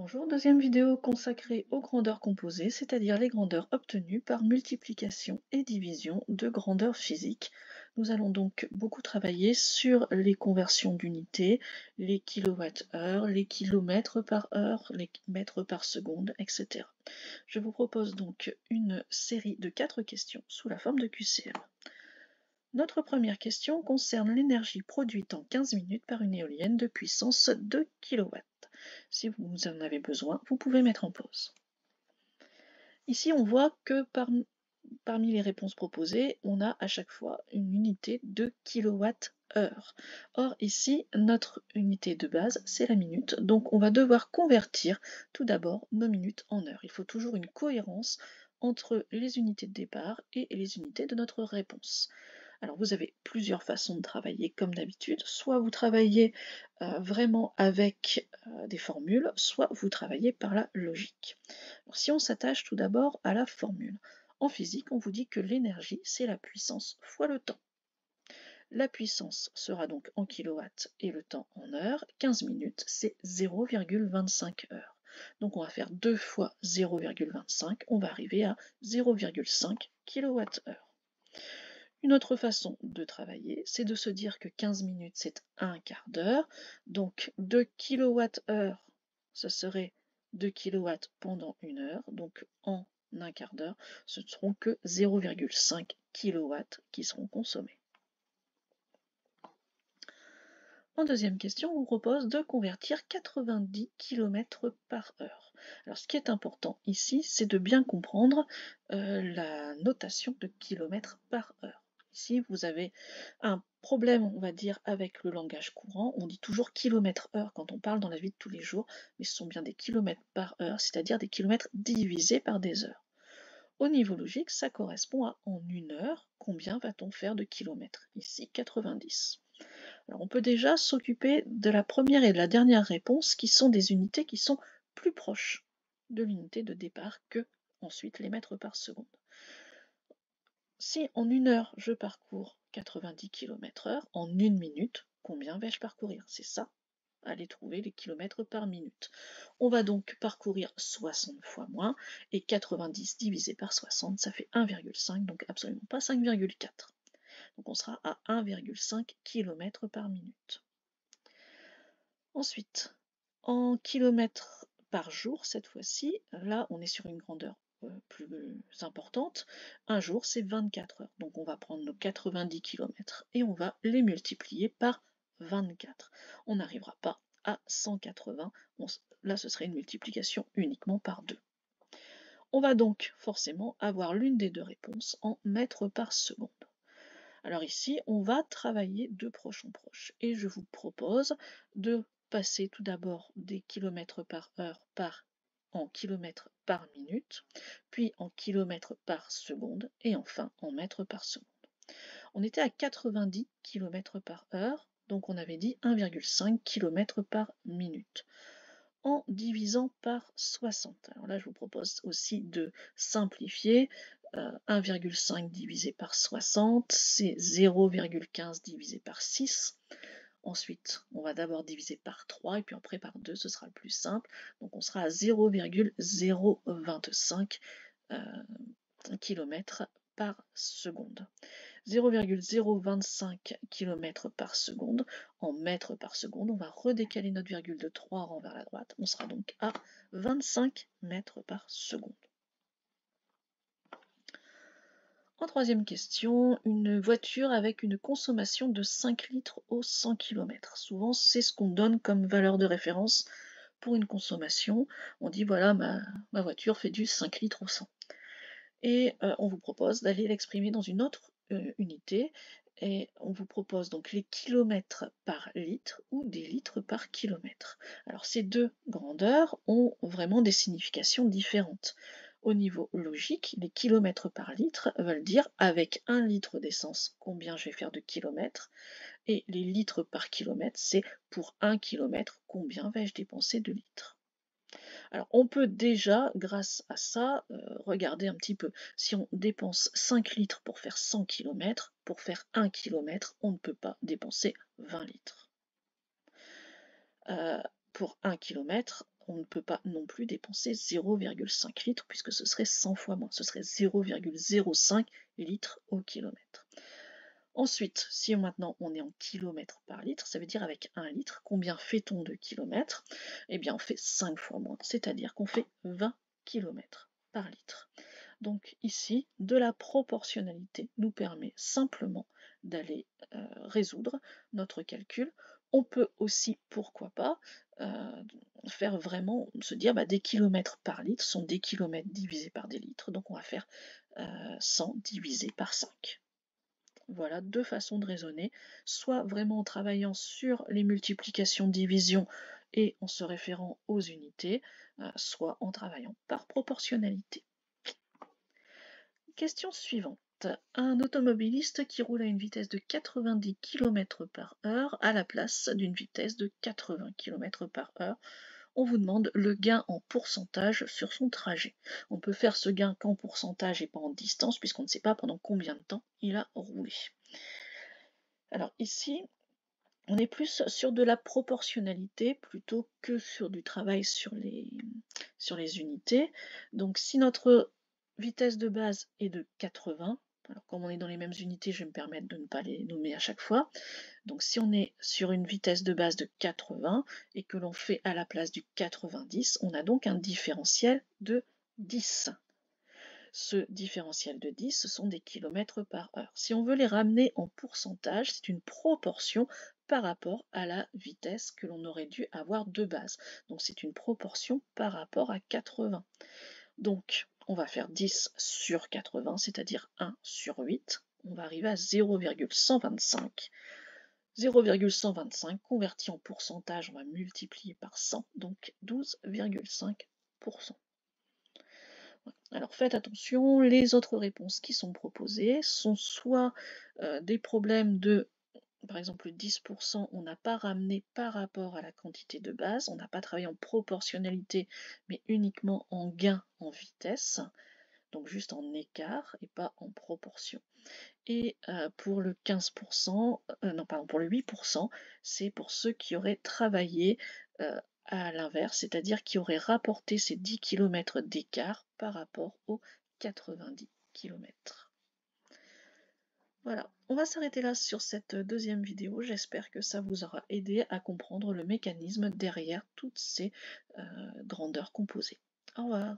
Bonjour, deuxième vidéo consacrée aux grandeurs composées, c'est-à-dire les grandeurs obtenues par multiplication et division de grandeurs physiques. Nous allons donc beaucoup travailler sur les conversions d'unités, les kilowatts-heure, les kilomètres par heure, les mètres par seconde, etc. Je vous propose donc une série de 4 questions sous la forme de QCM. Notre première question concerne l'énergie produite en 15 minutes par une éolienne de puissance 2 kW. Si vous en avez besoin, vous pouvez mettre en pause. Ici, on voit que parmi les réponses proposées, on a à chaque fois une unité de kWh. Or, ici, notre unité de base, c'est la minute, donc on va devoir convertir tout d'abord nos minutes en heures. Il faut toujours une cohérence entre les unités de départ et les unités de notre réponse. Alors vous avez plusieurs façons de travailler comme d'habitude, soit vous travaillez vraiment avec des formules, soit vous travaillez par la logique. Alors, si on s'attache tout d'abord à la formule, en physique on vous dit que l'énergie c'est la puissance fois le temps. La puissance sera donc en kilowatts et le temps en heures, 15 minutes c'est 0,25 heures. Donc on va faire 2 fois 0,25, on va arriver à 0,5 kWh. Une autre façon de travailler, c'est de se dire que 15 minutes, c'est un quart d'heure. Donc 2 kWh, ce serait 2 kW pendant une heure. Donc en un quart d'heure, ce ne seront que 0,5 kW qui seront consommés. En deuxième question, on vous propose de convertir 90 km par heure. Alors ce qui est important ici, c'est de bien comprendre la notation de kilomètres par heure. Ici, vous avez un problème, on va dire, avec le langage courant. On dit toujours kilomètre-heure quand on parle dans la vie de tous les jours, mais ce sont bien des kilomètres par heure, c'est-à-dire des kilomètres divisés par des heures. Au niveau logique, ça correspond à en une heure, combien va-t-on faire de kilomètres? Ici, 90. Alors on peut déjà s'occuper de la première et de la dernière réponse, qui sont des unités qui sont plus proches de l'unité de départ que ensuite les mètres par seconde. Si en une heure je parcours 90 km/h, en une minute, combien vais-je parcourir? C'est ça, aller trouver les kilomètres par minute. On va donc parcourir 60 fois moins, et 90 divisé par 60, ça fait 1,5, donc absolument pas 5,4. Donc on sera à 1,5 km par minute. Ensuite, en kilomètres par jour, cette fois-ci, là on est sur une grandeur plus importante. Un jour c'est 24 heures. Donc on va prendre nos 90 km et on va les multiplier par 24. On n'arrivera pas à 180. Là ce serait une multiplication uniquement par 2. On va donc forcément avoir l'une des deux réponses en mètres par seconde. Alors ici, on va travailler de proche en proche et je vous propose de passer tout d'abord des kilomètres par heure en kilomètres par minute, puis en kilomètres par seconde et enfin en mètres par seconde. On était à 90 km par heure, donc on avait dit 1,5 km par minute. En divisant par 60. Alors là, je vous propose aussi de simplifier. 1,5 divisé par 60, c'est 0,15 divisé par 6. Ensuite, on va d'abord diviser par 3 et puis après par 2, ce sera le plus simple. Donc on sera à 0,025 km par seconde. 0,025 km par seconde en mètres par seconde. On va redécaler notre virgule de 3 rangs vers la droite. On sera donc à 25 mètres par seconde. En troisième question, une voiture avec une consommation de 5 litres au 100 km. Souvent, c'est ce qu'on donne comme valeur de référence pour une consommation. On dit voilà, ma voiture fait du 5 litres au 100. Et on vous propose d'aller l'exprimer dans une autre unité, et on vous propose donc les kilomètres par litre ou des litres par kilomètre. Alors ces deux grandeurs ont vraiment des significations différentes. Au niveau logique, les kilomètres par litre veulent dire avec 1 litre d'essence combien je vais faire de kilomètres, et les litres par kilomètre c'est pour 1 kilomètre combien vais-je dépenser de litres. Alors on peut déjà, grâce à ça, regarder un petit peu. Si on dépense 5 litres pour faire 100 km, pour faire 1 km, on ne peut pas dépenser 20 litres. Pour 1 km, on ne peut pas non plus dépenser 0,5 litres puisque ce serait 100 fois moins, ce serait 0,05 litres au kilomètre. Ensuite, si maintenant on est en kilomètres par litre, ça veut dire avec 1 litre, combien fait-on de kilomètres? Eh bien on fait 5 fois moins, c'est-à-dire qu'on fait 20 kilomètres par litre. Donc ici, de la proportionnalité nous permet simplement d'aller résoudre notre calcul. On peut aussi, pourquoi pas, faire vraiment, se dire des kilomètres par litre sont des kilomètres divisés par des litres, donc on va faire 100 divisé par 5. Voilà deux façons de raisonner, soit vraiment en travaillant sur les multiplications-divisions et en se référant aux unités, soit en travaillant par proportionnalité. Question suivante. Un automobiliste qui roule à une vitesse de 90 km/h à la place d'une vitesse de 80 km/h. On vous demande le gain en pourcentage sur son trajet. On peut faire ce gain qu'en pourcentage et pas en distance puisqu'on ne sait pas pendant combien de temps il a roulé. Alors ici, on est plus sur de la proportionnalité plutôt que sur du travail sur les unités. Donc si notre vitesse de base est de 80, alors comme on est dans les mêmes unités, je vais me permettre de ne pas les nommer à chaque fois. Donc si on est sur une vitesse de base de 80 et que l'on fait à la place du 90, on a donc un différentiel de 10. Ce différentiel de 10, ce sont des kilomètres par heure. Si on veut les ramener en pourcentage, c'est une proportion par rapport à la vitesse que l'on aurait dû avoir de base. Donc c'est une proportion par rapport à 80. Donc on va faire 10 sur 80, c'est-à-dire 1 sur 8. On va arriver à 0,125. 0,125 converti en pourcentage, on va multiplier par 100, donc 12,5%. Alors faites attention, les autres réponses qui sont proposées sont soit des problèmes de, par exemple 10%, on n'a pas ramené par rapport à la quantité de base, on n'a pas travaillé en proportionnalité, mais uniquement en gain en vitesse, donc juste en écart et pas en proportion. Et pour le 15%, non pardon, pour le 8%, c'est pour ceux qui auraient travaillé à l'inverse, c'est-à-dire qui auraient rapporté ces 10 km d'écart par rapport aux 90 km. Voilà, on va s'arrêter là sur cette deuxième vidéo. J'espère que ça vous aura aidé à comprendre le mécanisme derrière toutes ces grandeurs composées. Au revoir.